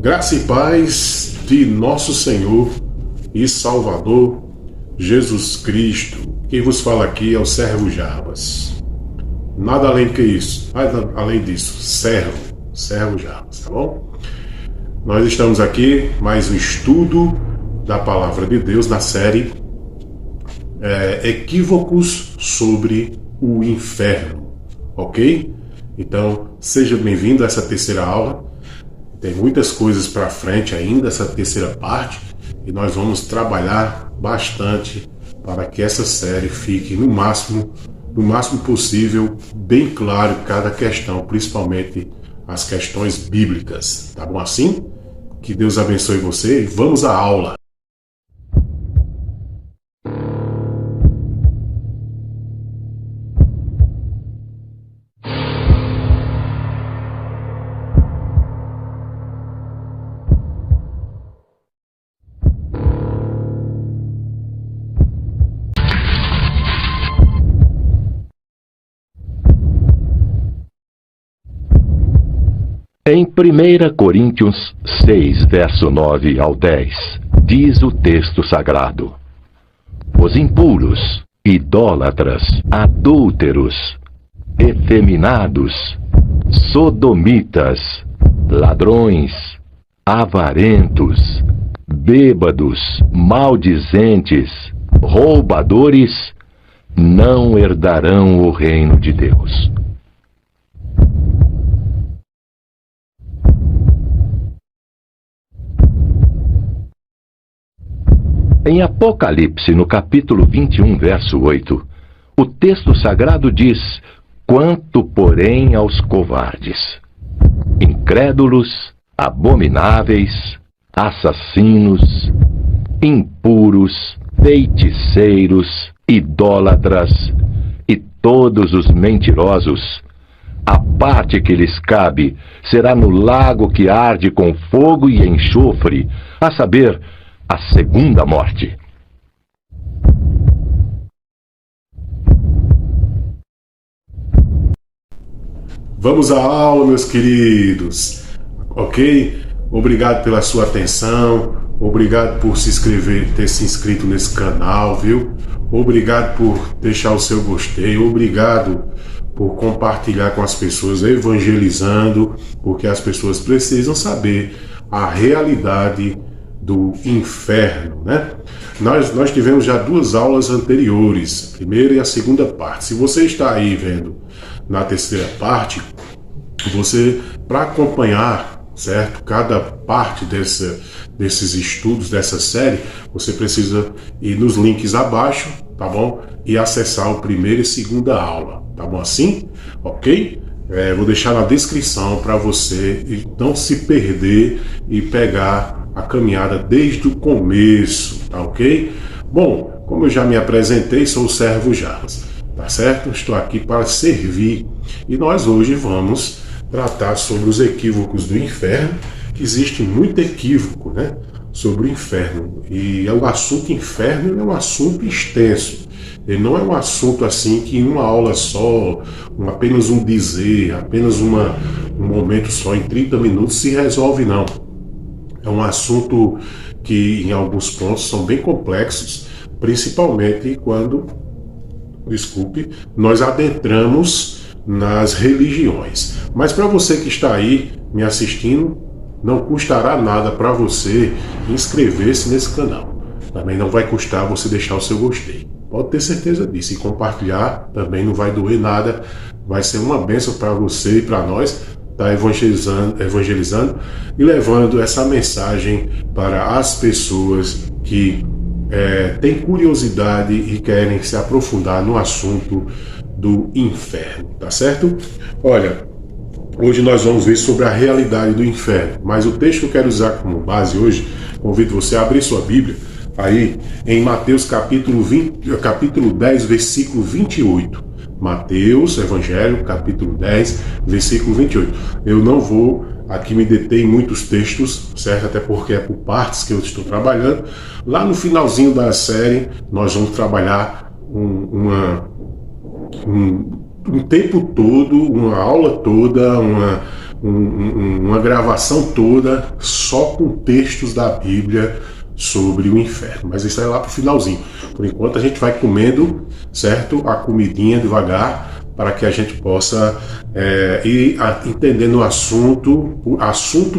Graça e paz de nosso Senhor e Salvador Jesus Cristo. Quem vos fala aqui é o servo Jarbas. Nada além que isso, nada além disso, servo Jarbas, tá bom? Nós estamos aqui, mais um estudo da Palavra de Deus na série Equívocos sobre o Inferno, ok? Então, seja bem-vindo a essa terceira aula. Tem muitas coisas para frente ainda, essa terceira parte, e nós vamos trabalhar bastante para que essa série fique no máximo possível, bem claro cada questão, principalmente as questões bíblicas. Tá bom assim? Que Deus abençoe você e vamos à aula. Em 1 Coríntios 6, verso 9 ao 10, diz o texto sagrado: os impuros, idólatras, adúlteros, efeminados, sodomitas, ladrões, avarentos, bêbados, maldizentes, roubadores, não herdarão o reino de Deus. Em Apocalipse, no capítulo 21, verso 8, o texto sagrado diz: quanto, porém, aos covardes, incrédulos, abomináveis, assassinos, impuros, feiticeiros, idólatras e todos os mentirosos, a parte que lhes cabe será no lago que arde com fogo e enxofre, a saber, a segunda morte. Vamos à aula, meus queridos, ok? Obrigado pela sua atenção, obrigado por ter se inscrito nesse canal, viu? Obrigado por deixar o seu gostei, obrigado por compartilhar com as pessoas, evangelizando, porque as pessoas precisam saber a realidade do inferno, né? Nós tivemos já duas aulas anteriores, a primeira e a segunda parte. Se você está aí vendo na terceira parte, você, para acompanhar, certo, cada parte desses estudos, dessa série, você precisa ir nos links abaixo, tá bom? E acessar o primeira e segunda aula, tá bom assim? Ok? Vou deixar na descrição para você não se perder e pegar a caminhada desde o começo, tá ok? Bom, como eu já me apresentei, sou o servo Jarbas, tá certo? Estou aqui para servir e nós hoje vamos tratar sobre os equívocos do inferno, que existe muito equívoco, né, sobre o inferno, e o assunto inferno é um assunto extenso. Ele não é um assunto assim que em uma aula só, apenas um dizer, apenas um momento só, em 30 minutos se resolve, não. É um assunto que em alguns pontos são bem complexos, principalmente quando, nós adentramos nas religiões. Mas para você que está aí me assistindo, não custará nada para você inscrever-se nesse canal. Também não vai custar você deixar o seu gostei. Pode ter certeza disso. E compartilhar também não vai doer nada. Vai ser uma bênção para você e para nós estar evangelizando e levando essa mensagem para as pessoas que têm curiosidade e querem se aprofundar no assunto do inferno, tá certo? Olha, hoje nós vamos ver sobre a realidade do inferno, mas o texto que eu quero usar como base hoje, convido você a abrir sua Bíblia aí em Mateus capítulo 10, versículo 28. Mateus, Evangelho, capítulo 10, versículo 28. Eu não vou aqui me deter em muitos textos, certo? Até porque é por partes que eu estou trabalhando. Lá no finalzinho da série, nós vamos trabalhar um tempo todo, uma aula toda, uma gravação toda só com textos da Bíblia sobre o inferno, mas isso é lá pro finalzinho. Por enquanto a gente vai comendo, certo? A comidinha devagar, para que a gente possa ir entendendo o assunto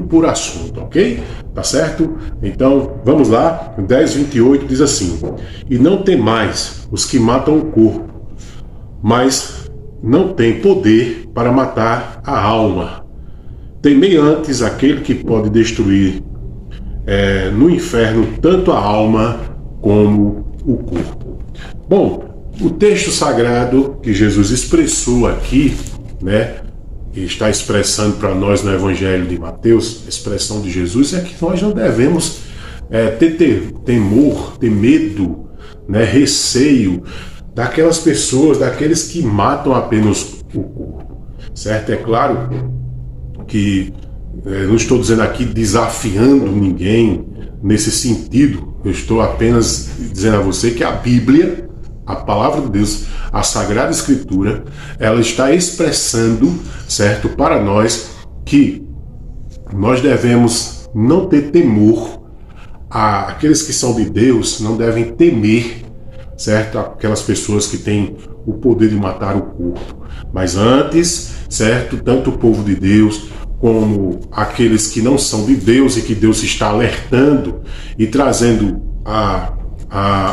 por assunto, ok? Tá certo? Então, vamos lá. 10:28 diz assim: e não temais os que matam o corpo, mas não tem poder para matar a alma. Temei antes aquele que pode destruir no inferno tanto a alma como o corpo. Bom, o texto sagrado que Jesus expressou aqui, né, e está expressando para nós no Evangelho de Mateus, a expressão de Jesus é que nós não devemos ter temor, ter medo, né, receio daquelas pessoas, daqueles que matam apenas o corpo, certo? É claro que não estou dizendo aqui desafiando ninguém nesse sentido, eu estou apenas dizendo a você que a Bíblia, a palavra de Deus, a Sagrada Escritura, ela está expressando, certo, para nós que nós devemos não ter temor, aqueles que são de Deus não devem temer, certo, aquelas pessoas que têm o poder de matar o corpo, mas antes, certo, tanto o povo de Deus como aqueles que não são de Deus e que Deus está alertando e trazendo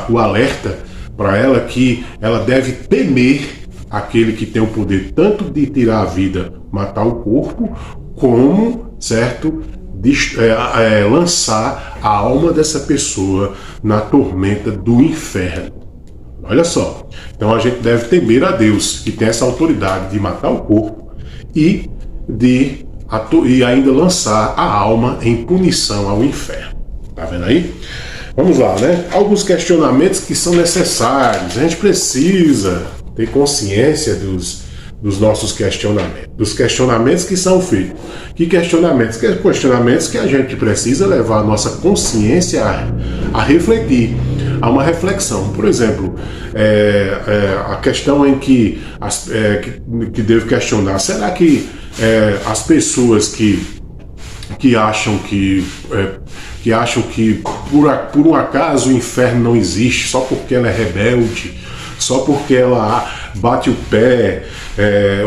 o alerta para ela que ela deve temer aquele que tem o poder tanto de tirar a vida, matar o corpo, como, certo, lançar a alma dessa pessoa na tormenta do inferno. Olha só, então a gente deve temer a Deus, que tem essa autoridade de matar o corpo e ainda lançar a alma em punição ao inferno. Tá vendo aí? Vamos lá, né? Alguns questionamentos que são necessários. A gente precisa ter consciência dos nossos questionamentos, dos questionamentos que são feitos. Que questionamentos? Questionamentos que a gente precisa levar a nossa consciência a refletir, a uma reflexão. Por exemplo, a questão em que devo questionar: será que as pessoas que acham que por um acaso o inferno não existe, só porque ela é rebelde, só porque ela bate o pé,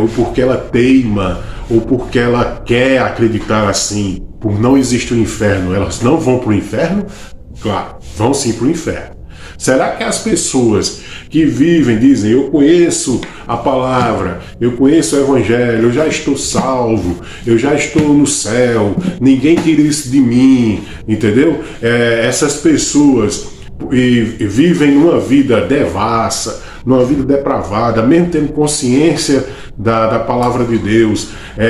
ou porque ela teima, ou porque ela quer acreditar assim, por não existir o inferno, elas não vão para o inferno? Claro, vão sim para o inferno. Será que as pessoas que vivem, dizem: eu conheço a palavra, eu conheço o Evangelho, eu já estou salvo, eu já estou no céu, ninguém tira isso de mim, entendeu? Essas pessoas vivem numa vida devassa, numa vida depravada, mesmo tendo consciência da palavra de Deus,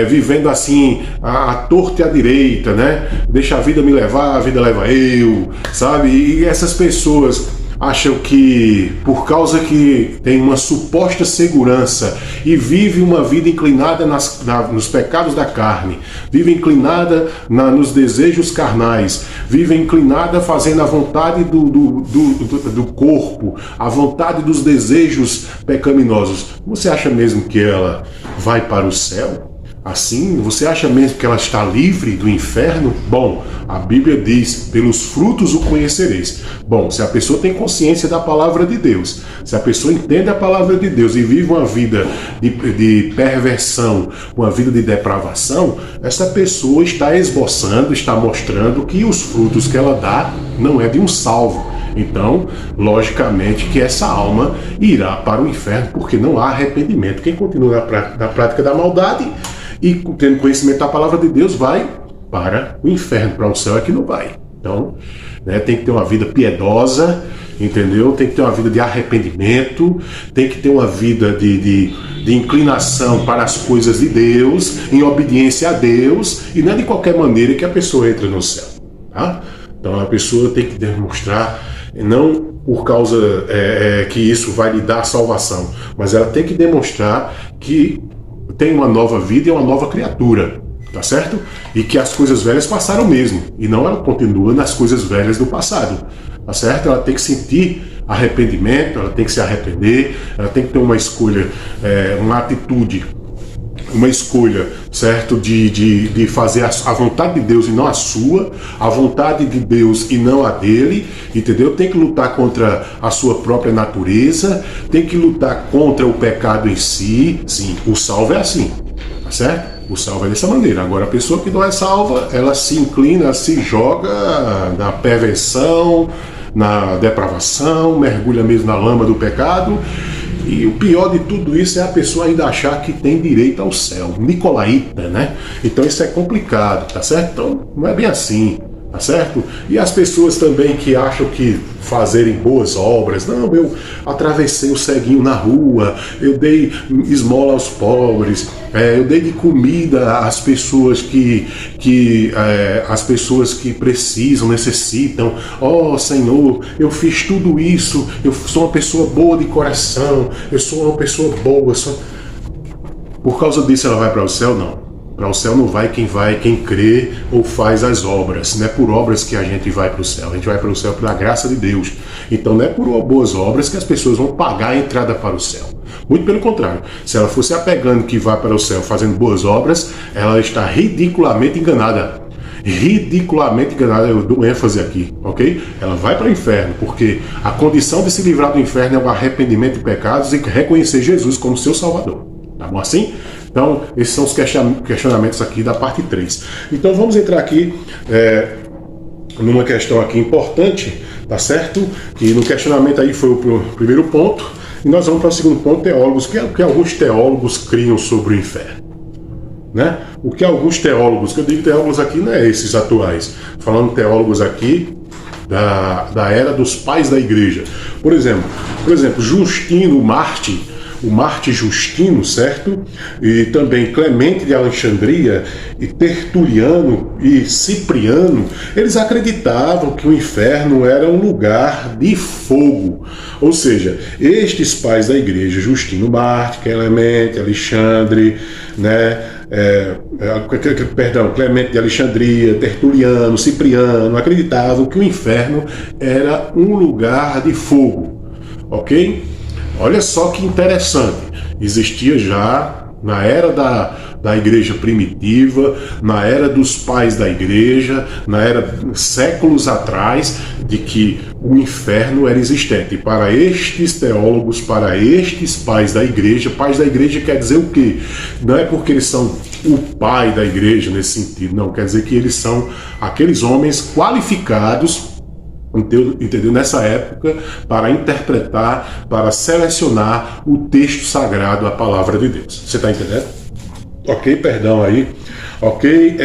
vivendo assim à torta e à direita, né? Deixa a vida me levar, a vida leva eu, sabe? E essas pessoas acham que, por causa que tem uma suposta segurança e vive uma vida inclinada nos pecados da carne, vive inclinada nos desejos carnais, vive inclinada fazendo a vontade do corpo, a vontade dos desejos pecaminosos, você acha mesmo que ela vai para o céu? Assim, você acha mesmo que ela está livre do inferno? Bom, a Bíblia diz: pelos frutos o conhecereis. Bom, se a pessoa tem consciência da palavra de Deus, se a pessoa entende a palavra de Deus e vive uma vida de perversão, uma vida de depravação, essa pessoa está esboçando, está mostrando que os frutos que ela dá não é de um salvo. Então, logicamente que essa alma irá para o inferno, porque não há arrependimento. Quem continua na prática da maldade e tendo conhecimento da palavra de Deus vai para o inferno, para o céu é que não vai. Então, né, tem que ter uma vida piedosa, entendeu? Tem que ter uma vida de arrependimento, tem que ter uma vida de inclinação para as coisas de Deus, em obediência a Deus, e não é de qualquer maneira que a pessoa entra no céu, tá? Então a pessoa tem que demonstrar, não por causa que isso vai lhe dar salvação, mas ela tem que demonstrar que tem uma nova vida e uma nova criatura, tá certo? E que as coisas velhas passaram mesmo, e não ela continua nas coisas velhas do passado, tá certo? Ela tem que sentir arrependimento, ela tem que se arrepender, ela tem que ter uma escolha, uma atitude uma escolha, certo? De fazer a vontade de Deus e não a sua, a vontade de Deus e não a dele, entendeu? Tem que lutar contra a sua própria natureza, tem que lutar contra o pecado em si. Sim, o salvo é assim, tá certo? O salvo é dessa maneira. Agora, a pessoa que não é salva, ela se inclina, se joga na perversão, na depravação, mergulha mesmo na lama do pecado. E o pior de tudo isso é a pessoa ainda achar que tem direito ao céu. Nicolaíta, né? Então isso é complicado, tá certo? Então não é bem assim, tá certo? E as pessoas também que acham que fazerem boas obras, não, eu atravessei o ceguinho na rua, eu dei esmola aos pobres, eu dei de comida às pessoas as pessoas que precisam, necessitam. Oh Senhor, eu fiz tudo isso, eu sou uma pessoa boa de coração, eu sou uma pessoa boa. Por causa disso ela vai para o céu? Não. Para o céu não vai quem crê ou faz as obras. Não é por obras que a gente vai para o céu. A gente vai para o céu pela graça de Deus. Então não é por boas obras que as pessoas vão pagar a entrada para o céu. Muito pelo contrário. Se ela fosse apegando que vai para o céu fazendo boas obras, ela está ridiculamente enganada. Ridiculamente enganada, eu dou ênfase aqui, ok? Ela vai para o inferno, porque a condição de se livrar do inferno é o arrependimento de pecados e reconhecer Jesus como seu Salvador. Tá bom assim? Então, esses são os questionamentos aqui da parte 3. Então, vamos entrar aqui numa questão aqui importante, tá certo? Que no questionamento aí foi o primeiro ponto. E nós vamos para o segundo ponto, teólogos. O que alguns teólogos criam sobre o inferno? Né? O que alguns teólogos, que eu digo teólogos aqui não é esses atuais, falando teólogos aqui da era dos pais da igreja. Por exemplo, Justino Marte, o Marte Justino, certo? E também Clemente de Alexandria, e Tertuliano e Cipriano, eles acreditavam que o inferno era um lugar de fogo. Ou seja, estes pais da igreja, Justino Marte, Clemente, Alexandre, né? Clemente de Alexandria, Tertuliano, Cipriano, acreditavam que o inferno era um lugar de fogo. Ok? Olha só que interessante, existia já na era da igreja primitiva, na era dos pais da igreja, na era séculos atrás, de que o inferno era existente. E para estes teólogos, para estes pais da igreja quer dizer o quê? Não é porque eles são o pai da igreja nesse sentido, não, quer dizer que eles são aqueles homens qualificados, entendeu? Nessa época, para interpretar, para selecionar o texto sagrado, a palavra de Deus. Você está entendendo? Ok, perdão aí. Ok,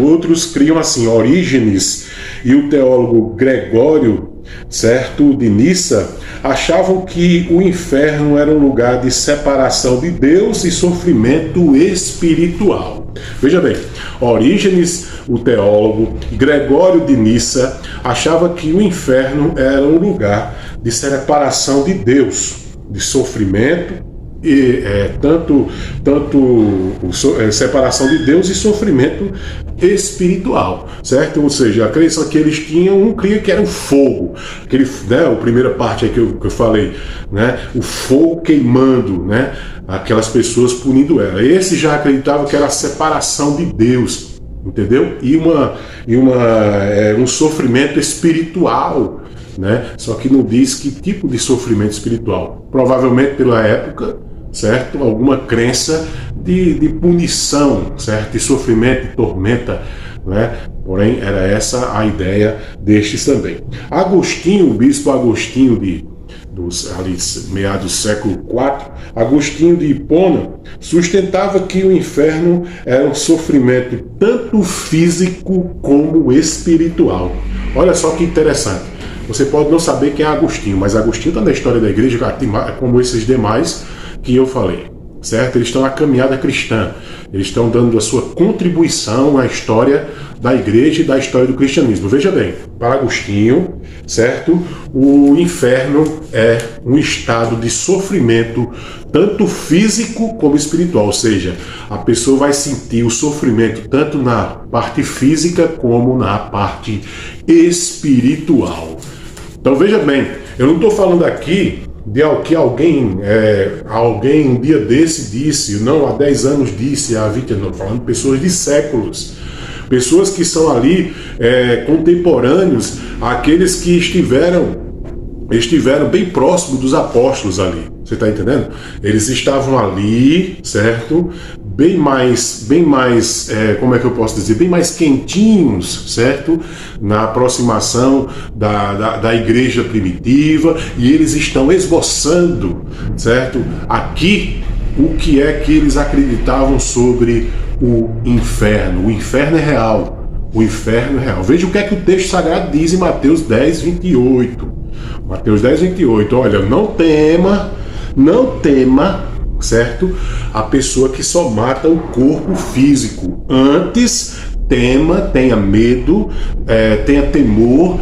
outros criam assim, Orígenes e o teólogo Gregório, certo, de Nissa, achavam que o inferno era um lugar de separação de Deus e sofrimento espiritual. Veja bem, Orígenes, o teólogo, Gregório de Nissa, achava que o inferno era um lugar de separação de Deus, de sofrimento, e separação de Deus e sofrimento espiritual, certo? Ou seja, a crença que eles tinham, um cria que era o fogo, a primeira parte aí que eu falei, né? O fogo queimando, né? Aquelas pessoas punindo ela. Esse já acreditava que era a separação de Deus, entendeu? E um sofrimento espiritual, né? Só que não diz que tipo de sofrimento espiritual. Provavelmente pela época, certo? Alguma crença de punição, certo? De sofrimento, de tormenta, né? Porém, era essa a ideia destes também. Agostinho, o bispo Agostinho ali, meados do século IV, Agostinho de Hipona sustentava que o inferno era um sofrimento tanto físico como espiritual. Olha só que interessante. Você pode não saber quem é Agostinho, mas Agostinho está na história da igreja como esses demais que eu falei, certo? Eles estão na caminhada cristã, eles estão dando a sua contribuição à história da igreja e da história do cristianismo. Veja bem, para Agostinho, certo? O inferno é um estado de sofrimento tanto físico como espiritual, ou seja, a pessoa vai sentir o sofrimento tanto na parte física como na parte espiritual. Então veja bem, eu não estou falando aqui que alguém um dia desse disse, não, há 10 anos disse, há 20 anos, falando de pessoas de séculos, pessoas que são ali contemporâneos àqueles que estiveram bem próximos dos apóstolos ali. Você está entendendo? Eles estavam ali, certo? Bem mais, como é que eu posso dizer? Bem mais quentinhos, certo? Na aproximação da igreja primitiva, e eles estão esboçando, certo? Aqui, o que é que eles acreditavam sobre o inferno. O inferno é real. O inferno é real. Veja o que é que o texto sagrado diz em Mateus 10, 28. Mateus 10, 28. Olha, não tema, certo? A pessoa que só mata o corpo físico. Antes, tenha medo, tenha temor,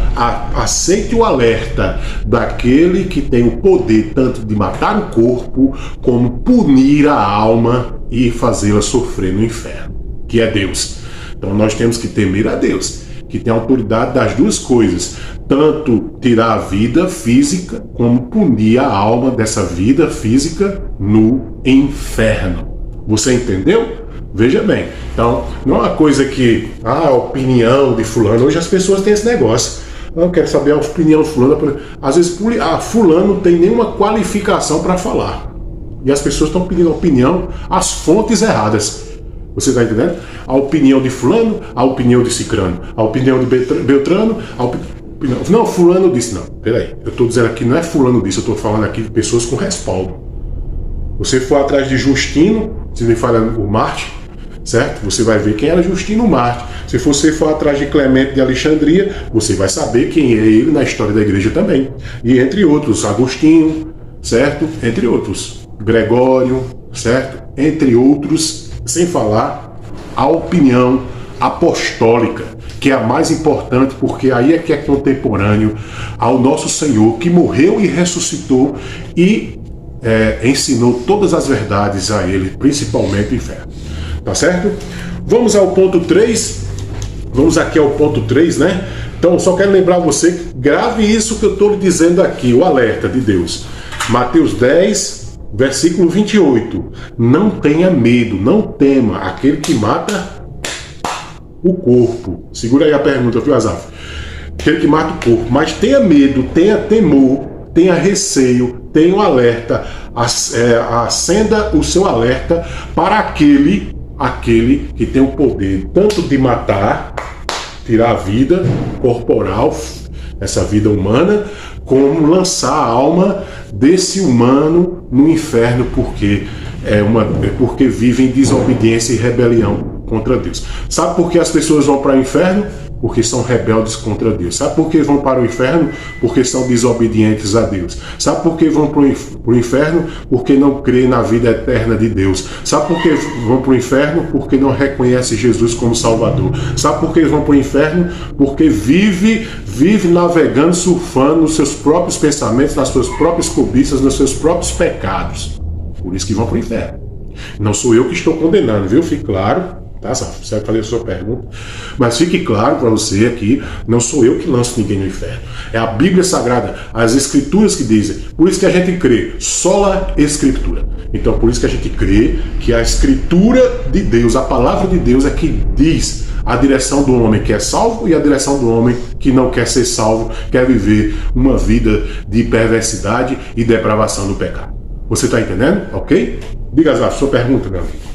aceite o alerta daquele que tem o poder tanto de matar o corpo, como punir a alma e fazê-la sofrer no inferno, que é Deus. Então nós temos que temer a Deus, que tem a autoridade das duas coisas, tanto tirar a vida física, como punir a alma dessa vida física no inferno. Você entendeu? Veja bem, então não é uma coisa que, a opinião de fulano, hoje as pessoas têm esse negócio, eu quero saber a opinião de fulano, às vezes fulano não tem nenhuma qualificação para falar, e as pessoas estão pedindo opinião às fontes erradas. Você está entendendo? A opinião de fulano, a opinião de cicrano, a opinião de beltrano, não, fulano disse, não, peraí, eu estou dizendo aqui, não é fulano disse, eu estou falando aqui de pessoas com respaldo. Você for atrás de Justino, se me fala o Marte, certo? Você vai ver quem era Justino Marte. Se você for atrás de Clemente de Alexandria, você vai saber quem é ele na história da igreja também. E entre outros, Agostinho, certo? Entre outros, Gregório, certo? Entre outros, sem falar a opinião apostólica, que é a mais importante, porque aí é que é contemporâneo ao nosso Senhor, que morreu e ressuscitou e ensinou todas as verdades a ele, principalmente o inferno. Tá certo? Vamos ao ponto 3. Vamos aqui ao ponto 3, né? Então, só quero lembrar você, grave isso que eu estou lhe dizendo aqui, o alerta de Deus. Mateus 10, versículo 28. Não tenha medo, não tema aquele que mata o corpo. Segura aí a pergunta, viu, Azaf? Aquele que mata o corpo. Mas tenha medo, tenha temor, tenha receio, tenha um alerta, acenda o seu alerta para aquele que tem o poder tanto de matar, tirar a vida corporal, essa vida humana, como lançar a alma desse humano no inferno, porque vive em desobediência e rebelião contra Deus. Sabe por que as pessoas vão para o inferno? Porque são rebeldes contra Deus. Sabe por que vão para o inferno? Porque são desobedientes a Deus. Sabe por que vão para o inferno? Porque não creem na vida eterna de Deus. Sabe por que vão para o inferno? Porque não reconhecem Jesus como Salvador. Sabe por que vão para o inferno? Porque vive navegando, surfando nos seus próprios pensamentos, nas suas próprias cobiças, nos seus próprios pecados. Por isso que vão para o inferno. Não sou eu que estou condenando, viu? Fique claro. Tá, você vai fazer a sua pergunta, mas fique claro para você aqui, não sou eu que lanço ninguém no inferno, é a Bíblia Sagrada, as Escrituras que dizem. Por isso que a gente crê, sola Escritura. Então por isso que a gente crê que a Escritura de Deus, a palavra de Deus é que diz a direção do homem que é salvo e a direção do homem que não quer ser salvo, quer viver uma vida de perversidade e depravação do pecado. Você está entendendo? Ok? Diga, Zaf, sua pergunta, meu amigo.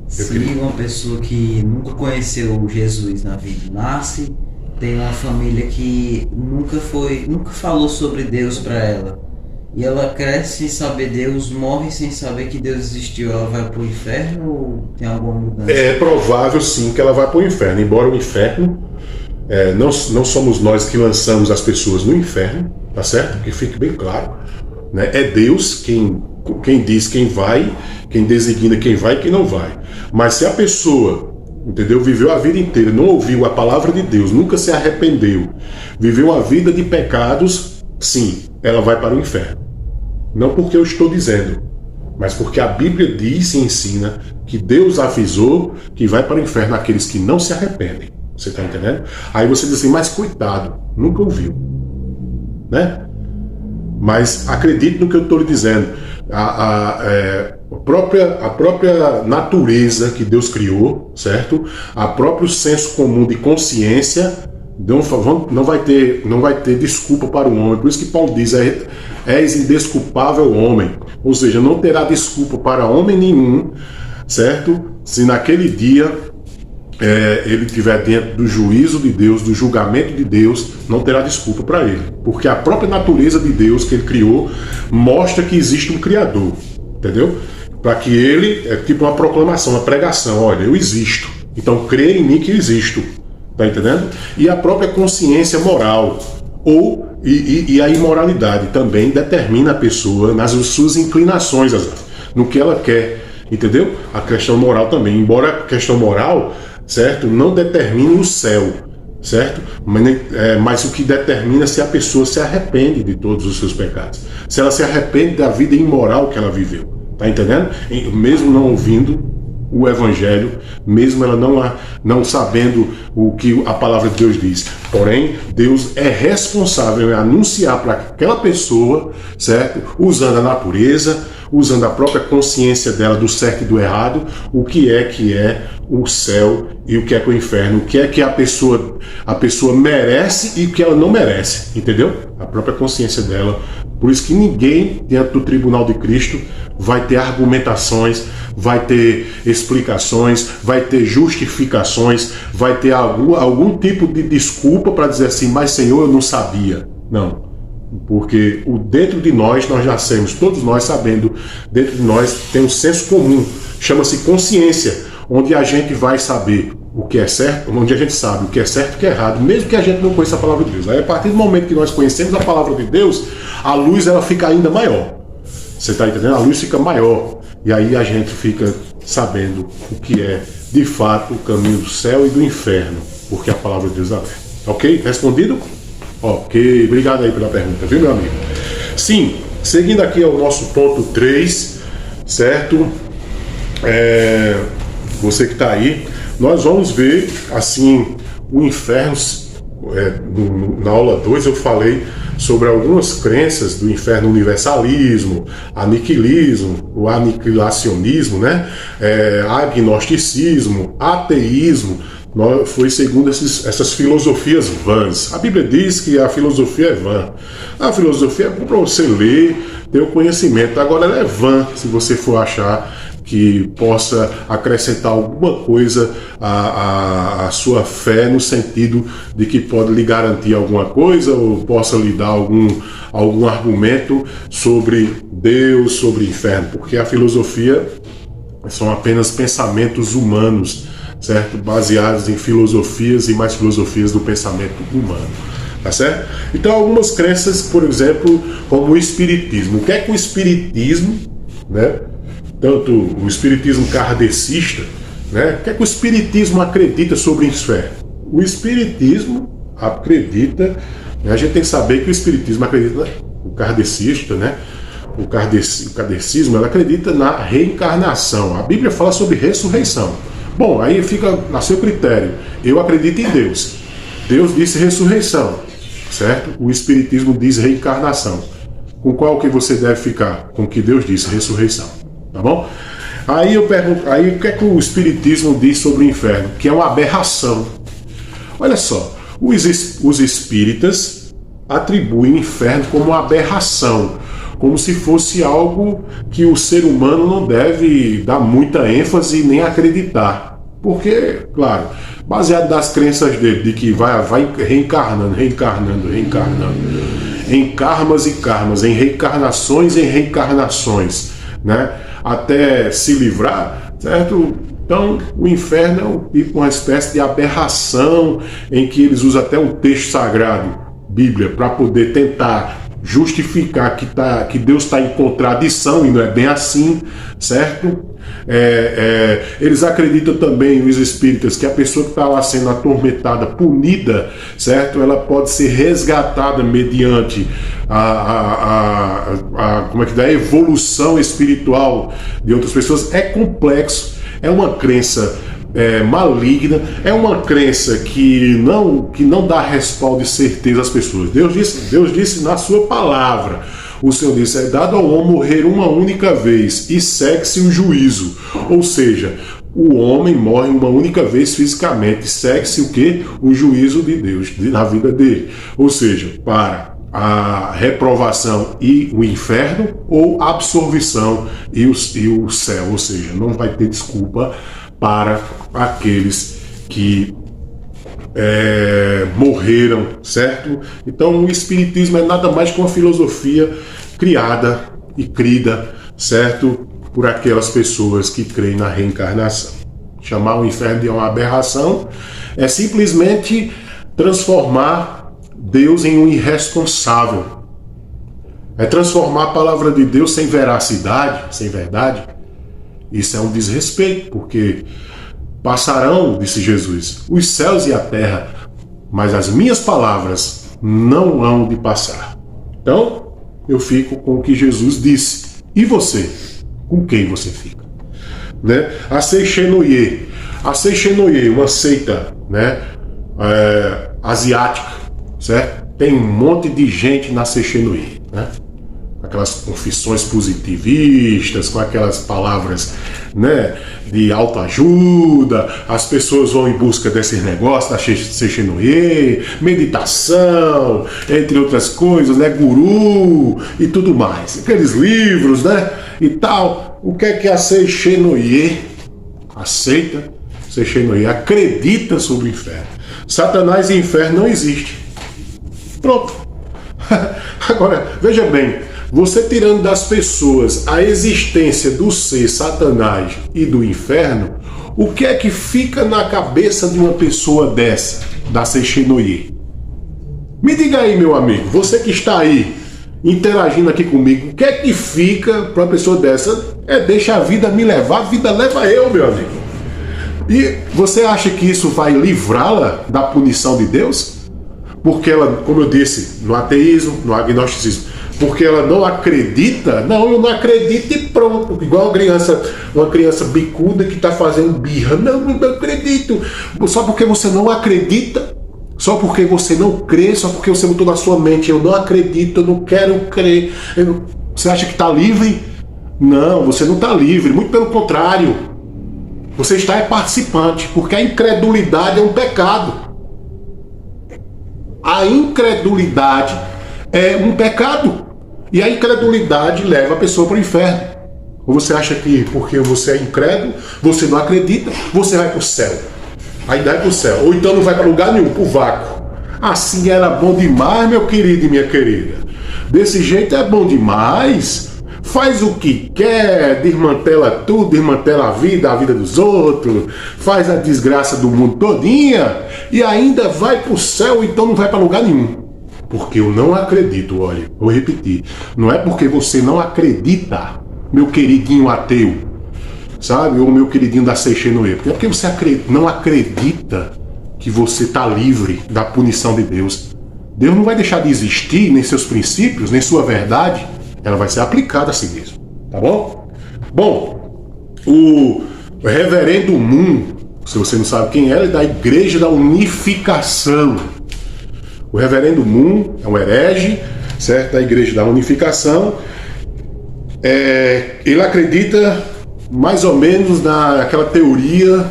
Se uma pessoa que nunca conheceu Jesus na vida nasce, tem uma família que nunca falou sobre Deus para ela, e ela cresce sem saber Deus, morre sem saber que Deus existiu, ela vai para o inferno ou tem alguma mudança? É provável sim que ela vá para o inferno, embora o inferno, não somos nós que lançamos as pessoas no inferno, tá certo? Que fique bem claro, né? É Deus quem diz quem vai, quem designa quem vai e quem não vai. Mas se a pessoa, entendeu, viveu a vida inteira, não ouviu a palavra de Deus, nunca se arrependeu, viveu uma vida de pecados, sim, ela vai para o inferno. Não porque eu estou dizendo, mas porque a Bíblia diz e ensina que Deus avisou que vai para o inferno aqueles que não se arrependem. Você está entendendo? Aí você diz assim, mas coitado, nunca ouviu, né? Mas acredite no que eu estou lhe dizendo. A própria natureza que Deus criou, certo? A próprio senso comum de consciência não vai ter desculpa para o homem. Por isso que Paulo diz: és indesculpável homem. Ou seja, não terá desculpa para homem nenhum, certo? Se naquele dia ele estiver dentro do juízo de Deus, do julgamento de Deus, não terá desculpa para ele. Porque a própria natureza de Deus que ele criou mostra que existe um Criador, entendeu? Para que ele, é tipo uma proclamação, uma pregação: olha, eu existo, então crê em mim que eu existo. Tá entendendo? E a própria consciência moral e a imoralidade também determina a pessoa nas suas inclinações, no que ela quer, entendeu? A questão moral também, embora a questão moral, certo, não determine o céu, certo? Mas o que determina é se a pessoa se arrepende de todos os seus pecados, se ela se arrepende da vida imoral que ela viveu, tá entendendo? Mesmo não ouvindo o Evangelho, mesmo ela não sabendo o que a palavra de Deus diz. Porém, Deus é responsável em anunciar para aquela pessoa, certo? Usando a natureza, usando a própria consciência dela do certo e do errado, o que é o céu e o que é o inferno, o que a pessoa merece e o que ela não merece, entendeu? A própria consciência dela. Por isso que ninguém dentro do tribunal de Cristo vai ter argumentações, vai ter explicações, vai ter justificações, vai ter algum tipo de desculpa para dizer assim: mas Senhor, eu não sabia. Não, porque dentro de nós nascemos, todos nós sabendo, dentro de nós tem um senso comum, chama-se consciência, onde a gente vai saber o que é certo, onde a gente sabe o que é certo e o que é errado, mesmo que a gente não conheça a palavra de Deus. Aí, a partir do momento que nós conhecemos a palavra de Deus, a luz ela fica ainda maior. Você está entendendo? A luz fica maior. E aí a gente fica sabendo o que é, de fato, o caminho do céu e do inferno, porque a palavra de Deus alerta. Ok? Respondido? Ok. Obrigado aí pela pergunta, viu, meu amigo? Sim, seguindo aqui ao nosso ponto 3, certo? Você que está aí, nós vamos ver, assim, o inferno. Na aula 2 eu falei sobre algumas crenças do inferno: universalismo, aniquilismo, o aniquilacionismo, né? Agnosticismo, ateísmo. Foi segundo essas filosofias vãs. A Bíblia diz que a filosofia é vã. A filosofia é bom para você ler, ter o conhecimento. Agora ela é vã se você for achar que possa acrescentar alguma coisa à sua fé, no sentido de que pode lhe garantir alguma coisa ou possa lhe dar algum argumento sobre Deus, sobre o inferno, porque a filosofia são apenas pensamentos humanos, certo? Baseados em filosofias e mais filosofias do pensamento humano, tá certo? Então, algumas crenças, por exemplo, como o espiritismo. O que é o espiritismo, né? Tanto o espiritismo kardecista, né? O que é que o espiritismo acredita sobre o inferno? O espiritismo acredita, né? A gente tem que saber que o espiritismo acredita, o kardecista, né? O kardecismo, ela acredita na reencarnação. A Bíblia fala sobre ressurreição. Bom, aí fica a seu critério. Eu acredito em Deus. Deus disse ressurreição, certo? O espiritismo diz reencarnação. Com qual que você deve ficar? Com o que Deus disse, ressurreição. Tá bom? Aí eu pergunto, aí o que é que o espiritismo diz sobre o inferno? Que é uma aberração. Olha só, os espíritas atribuem o inferno como uma aberração, como se fosse algo que o ser humano não deve dar muita ênfase nem acreditar. Porque, claro, baseado nas crenças dele, de que vai reencarnando, em karmas e karmas, em reencarnações, né? Até se livrar, certo? Então, o inferno é uma espécie de aberração em que eles usam até um texto sagrado, Bíblia, para poder tentar justificar que Deus está em contradição, e não é bem assim, certo? Eles acreditam também, os espíritas, que a pessoa que está lá sendo atormentada, punida, certo? Ela pode ser resgatada mediante a evolução espiritual de outras pessoas. É complexo, é uma crença maligna, é uma crença que não dá respaldo e certeza às pessoas. Deus disse na sua palavra: o Senhor disse, é dado ao homem morrer uma única vez e segue-se o juízo. Ou seja, o homem morre uma única vez fisicamente, segue-se o quê? O juízo de Deus na vida dele. Ou seja, para a reprovação e o inferno, ou a absolvição e o céu. Ou seja, não vai ter desculpa para aqueles que morreram, certo? Então o Espiritismo é nada mais que uma filosofia criada e crida, certo? Por aquelas pessoas que creem na reencarnação. Chamar o inferno de uma aberração é simplesmente transformar Deus em um irresponsável. É transformar a palavra de Deus sem veracidade, sem verdade. Isso é um desrespeito, porque passarão, disse Jesus, os céus e a terra, mas as minhas palavras não hão de passar. Então, eu fico com o que Jesus disse. E você? Com quem você fica? Né? A Seishenoye, uma seita, né, asiática, certo? Tem um monte de gente na Seishenoye, né? Aquelas confissões positivistas, com aquelas palavras, né, de autoajuda, as pessoas vão em busca desses negócios da Seishenoye, meditação, entre outras coisas, né, guru e tudo mais, aqueles livros, né, e tal. O que é que a Seishenoye, a seita Seishenoye, acredita sobre o inferno? Satanás e inferno não existe. Pronto. Agora, veja bem, você tirando das pessoas a existência do ser Satanás e do inferno, o que é que fica na cabeça de uma pessoa dessa, da Seishenoye? Me diga aí, meu amigo, você que está aí interagindo aqui comigo, o que é que fica para uma pessoa dessa? Deixa a vida me levar, a vida leva eu, meu amigo. E você acha que isso vai livrá-la da punição de Deus? Porque ela, como eu disse, no ateísmo, no agnosticismo, porque ela não acredita, não, eu não acredito e pronto. Igual uma criança bicuda que está fazendo birra. Não acredito. Só porque você não acredita, só porque você não crê, só porque você botou na sua mente, eu não acredito, eu não quero crer. Você acha que está livre? Não, você não está livre, muito pelo contrário. Você está participante, porque a incredulidade é um pecado. A incredulidade é um pecado. E a incredulidade leva a pessoa para o inferno. Ou você acha que porque você é incrédulo, você não acredita, você vai para o céu. Aí vai para o céu. Ou então não vai para lugar nenhum, para o vácuo. Assim era bom demais, meu querido e minha querida. Desse jeito é bom demais. Faz o que quer, desmantela tudo, desmantela a vida dos outros, faz a desgraça do mundo todinha e ainda vai para o céu, então não vai para lugar nenhum. Porque eu não acredito, olha, vou repetir, não é porque você não acredita, meu queridinho ateu, sabe, ou meu queridinho da Seishenoye, é porque você não acredita que você está livre da punição de Deus. Deus não vai deixar de existir, nem seus princípios, nem sua verdade. Ela vai ser aplicada a si mesmo, tá bom? Bom, o reverendo Moon, se você não sabe quem é, ele é da Igreja da Unificação. O reverendo Moon é um herege, certo? Da Igreja da Unificação. Ele acredita mais ou menos naquela teoria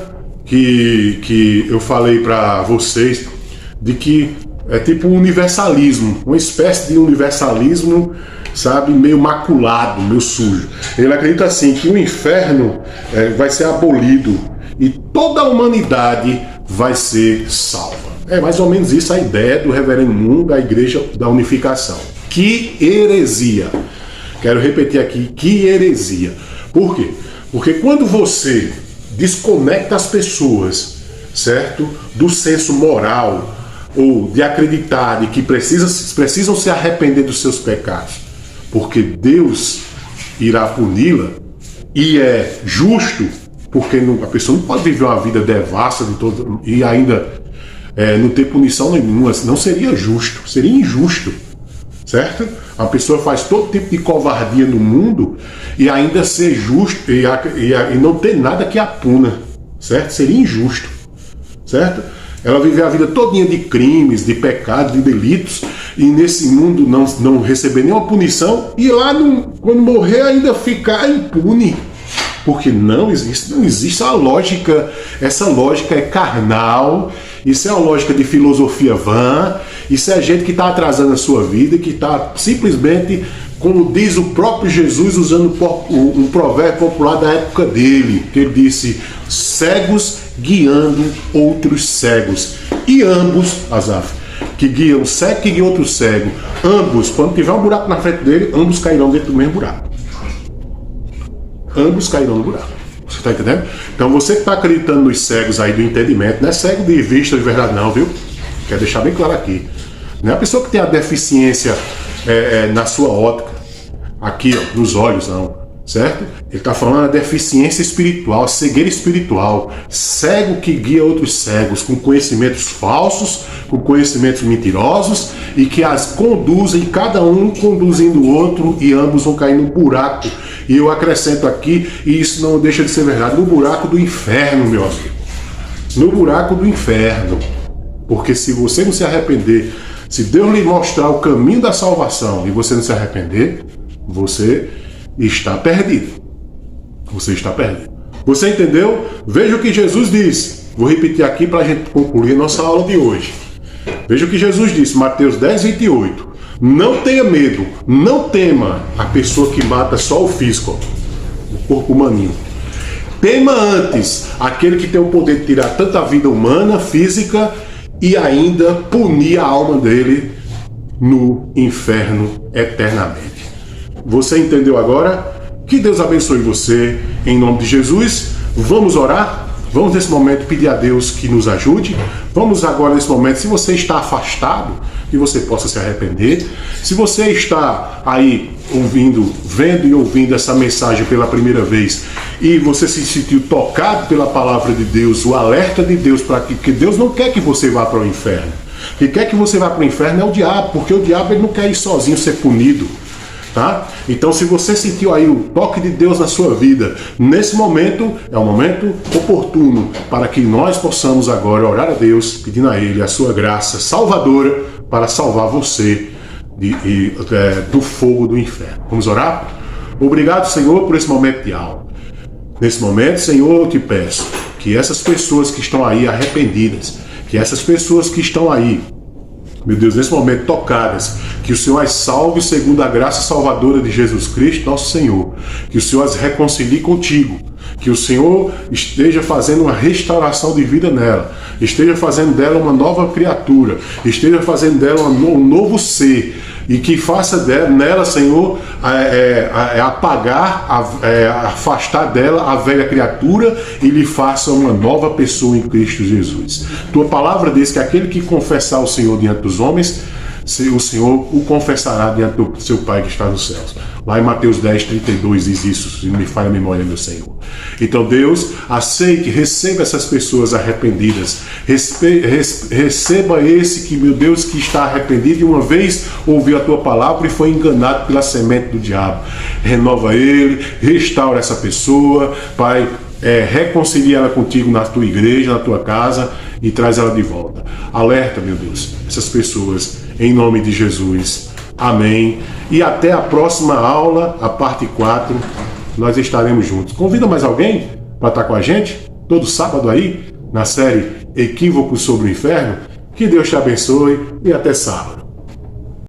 que eu falei para vocês, de que é tipo um universalismo, uma espécie de universalismo, sabe, meio maculado, meio sujo. Ele acredita assim que o inferno vai ser abolido e toda a humanidade vai ser salva. É mais ou menos isso a ideia do reverendo Moon da Igreja da Unificação. Que heresia! Quero repetir aqui, que heresia. Por quê? Porque quando você desconecta as pessoas, certo, do senso moral, ou de acreditar de que precisam se arrepender dos seus pecados, porque Deus irá puni-la, e é justo, porque a pessoa não pode viver uma vida devassa de todo, e ainda não ter punição nenhuma, não seria justo, seria injusto, certo? A pessoa faz todo tipo de covardia no mundo e ainda ser justo e não ter nada que a puna, certo? Seria injusto, certo? Ela vive a vida todinha de crimes, de pecados, de delitos, e nesse mundo não receber nenhuma punição, e lá quando morrer ainda ficar impune. Porque não existe a lógica. Essa lógica é carnal, isso é uma lógica de filosofia vã, isso é gente que está atrasando a sua vida, que está simplesmente, como diz o próprio Jesus, usando um provérbio popular da época dele, que ele disse: cegos guiando outros cegos. E ambos, Asaf, que guiam um cego que guia outro cego, ambos, quando tiver um buraco na frente dele, ambos cairão dentro do mesmo buraco. Ambos cairão no buraco. Você está entendendo? Então você que está acreditando nos cegos aí do entendimento, não é cego de vista de verdade não, viu? Quero deixar bem claro aqui. Não é a pessoa que tem a deficiência na sua ótica, aqui ó, nos olhos, não. Certo? Ele está falando da deficiência espiritual, cegueira espiritual, cego que guia outros cegos com conhecimentos falsos, com conhecimentos mentirosos e que as conduzem, cada um conduzindo o outro, e ambos vão cair no buraco. E eu acrescento aqui, e isso não deixa de ser verdade, no buraco do inferno, meu amigo. No buraco do inferno. Porque se você não se arrepender, se Deus lhe mostrar o caminho da salvação e você não se arrepender, você está perdido. Você está perdido. Você entendeu? Veja o que Jesus disse. Vou repetir aqui para a gente concluir nossa aula de hoje. Veja o que Jesus disse, Mateus 10, 28. Não tenha medo, não tema a pessoa que mata só o físico, o corpo humaninho. Tema antes aquele que tem o poder de tirar tanto a vida humana, física, e ainda punir a alma dele no inferno eternamente. Você entendeu agora? Que Deus abençoe você, em nome de Jesus. Vamos orar? Vamos nesse momento pedir a Deus que nos ajude. Vamos agora nesse momento, se você está afastado, que você possa se arrepender. Se você está aí vendo e ouvindo essa mensagem pela primeira vez e você se sentiu tocado pela palavra de Deus, o alerta de Deus para que Deus não quer que você vá para o inferno. Quem quer que você vá para o inferno é o diabo, porque o diabo ele não quer ir sozinho ser punido. Tá? Então, se você sentiu aí o toque de Deus na sua vida, nesse momento é um momento oportuno para que nós possamos agora orar a Deus, pedindo a Ele a sua graça salvadora para salvar você do fogo do inferno. Vamos orar? Obrigado, Senhor, por esse momento de aula. Nesse momento, Senhor, eu te peço que essas pessoas que estão aí arrependidas, que essas pessoas que estão aí, meu Deus, nesse momento tocadas, que o Senhor as salve segundo a graça salvadora de Jesus Cristo, nosso Senhor. Que o Senhor as reconcilie contigo. Que o Senhor esteja fazendo uma restauração de vida nela. Esteja fazendo dela uma nova criatura. Esteja fazendo dela um novo ser. E que faça nela, Senhor, afastar dela a velha criatura e lhe faça uma nova pessoa em Cristo Jesus. Tua palavra diz que aquele que confessar o Senhor diante dos homens, o Senhor o confessará diante do seu Pai que está nos céus. Lá em Mateus 10, 32 diz isso, se não me falha a memória, meu Senhor. Então, Deus, aceite, receba essas pessoas arrependidas. Receba esse que, meu Deus, que está arrependido e uma vez ouviu a tua palavra e foi enganado pela semente do diabo. Renova ele, restaura essa pessoa, Pai, reconcilia ela contigo na tua igreja, na tua casa e traz ela de volta. Alerta, meu Deus, essas pessoas, em nome de Jesus. Amém. E até a próxima aula, a parte 4, nós estaremos juntos. Convida mais alguém para estar com a gente, todo sábado aí, na série Equívocos sobre o Inferno. Que Deus te abençoe e até sábado.